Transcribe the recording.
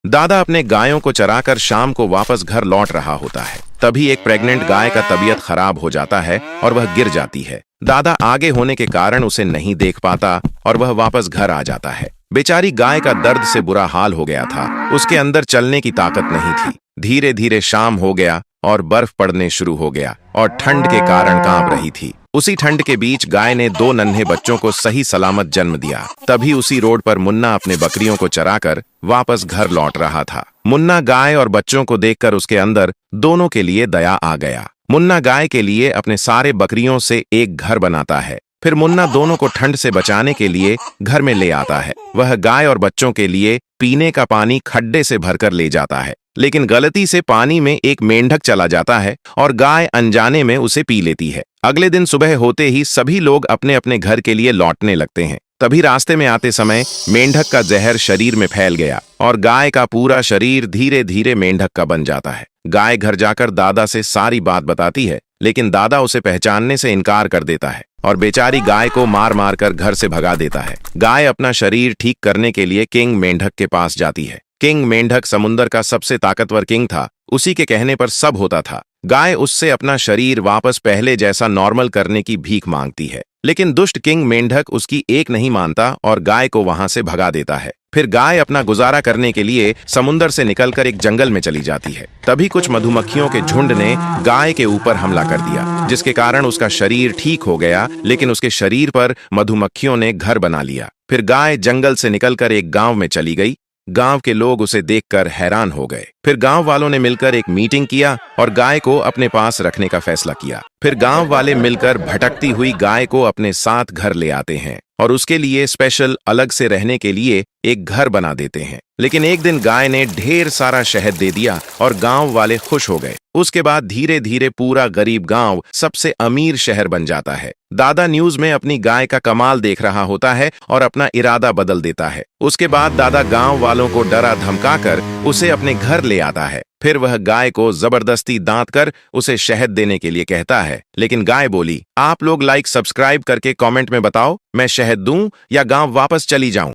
दादा अपने गायों को चराकर शाम को वापस घर लौट रहा होता है। तभी एक प्रेग्नेंट गाय का तबीयत खराब हो जाता है और वह गिर जाती है। दादा आगे होने के कारण उसे नहीं देख पाता और वह वापस घर आ जाता है। बेचारी गाय का दर्द से बुरा हाल हो गया था, उसके अंदर चलने की ताकत नहीं थी। धीरे धीरे शाम हो गया और बर्फ पड़ने शुरू हो गया और ठंड के कारण कांप रही थी। उसी ठंड के बीच गाय ने 2 नन्हे बच्चों को सही सलामत जन्म दिया। तभी उसी रोड पर मुन्ना अपने बकरियों को चराकर वापस घर लौट रहा था। मुन्ना गाय और बच्चों को देखकर उसके अंदर दोनों के लिए दया आ गया। मुन्ना गाय के लिए अपने सारे बकरियों से एक घर बनाता है। फिर मुन्ना दोनों को ठंड से बचाने के लिए घर में ले आता है। वह गाय और बच्चों के लिए पीने का पानी खड्डे से भरकर ले जाता है, लेकिन गलती से पानी में एक मेंढक चला जाता है और गाय अनजाने में उसे पी लेती है। अगले दिन सुबह होते ही सभी लोग अपने अपने घर के लिए लौटने लगते हैं। तभी रास्ते में आते समय मेंढक का जहर शरीर में फैल गया और गाय का पूरा शरीर धीरे धीरे मेंढक का बन जाता है। गाय घर जाकर दादा से सारी बात बताती है, लेकिन दादा उसे पहचानने से इनकार कर देता है और बेचारी गाय को मार मार कर घर से भगा देता है। गाय अपना शरीर ठीक करने के लिए किंग मेंढक के पास जाती है। किंग मेंढक समुद्र का सबसे ताकतवर किंग था, उसी के कहने पर सब होता था। गाय उससे अपना शरीर वापस पहले जैसा नॉर्मल करने की भीख मांगती है, लेकिन दुष्ट किंग मेंढक उसकी एक नहीं मानता और गाय को वहां से भगा देता है। फिर गाय अपना गुजारा करने के लिए समुद्र से निकलकर एक जंगल में चली जाती है। तभी कुछ मधुमक्खियों के झुंड ने गाय के ऊपर हमला कर दिया, जिसके कारण उसका शरीर ठीक हो गया, लेकिन उसके शरीर पर मधुमक्खियों ने घर बना लिया। फिर गाय जंगल से निकलकर एक गांव में चली गई। गांव के लोग उसे देखकर हैरान हो गए। फिर गांव वालों ने मिलकर एक मीटिंग किया और गाय को अपने पास रखने का फैसला किया। फिर गांव वाले मिलकर भटकती हुई गाय को अपने साथ घर ले आते हैं और उसके लिए स्पेशल अलग से रहने के लिए एक घर बना देते हैं। लेकिन एक दिन गाय ने ढेर सारा शहद दे दिया और गांव वाले खुश हो गए। उसके बाद धीरे धीरे पूरा गरीब गांव सबसे अमीर शहर बन जाता है। दादा न्यूज में अपनी गाय का कमाल देख रहा होता है और अपना इरादा बदल देता है। उसके बाद दादा गांव वालों को डरा धमकाकर उसे अपने घर ले आता है। फिर वह गाय को जबरदस्ती दांत कर उसे शहद देने के लिए कहता है, लेकिन गाय बोली, आप लोग लाइक सब्सक्राइब करके कमेंट में बताओ, मैं शहद दूं या गांव वापस चली जाऊं।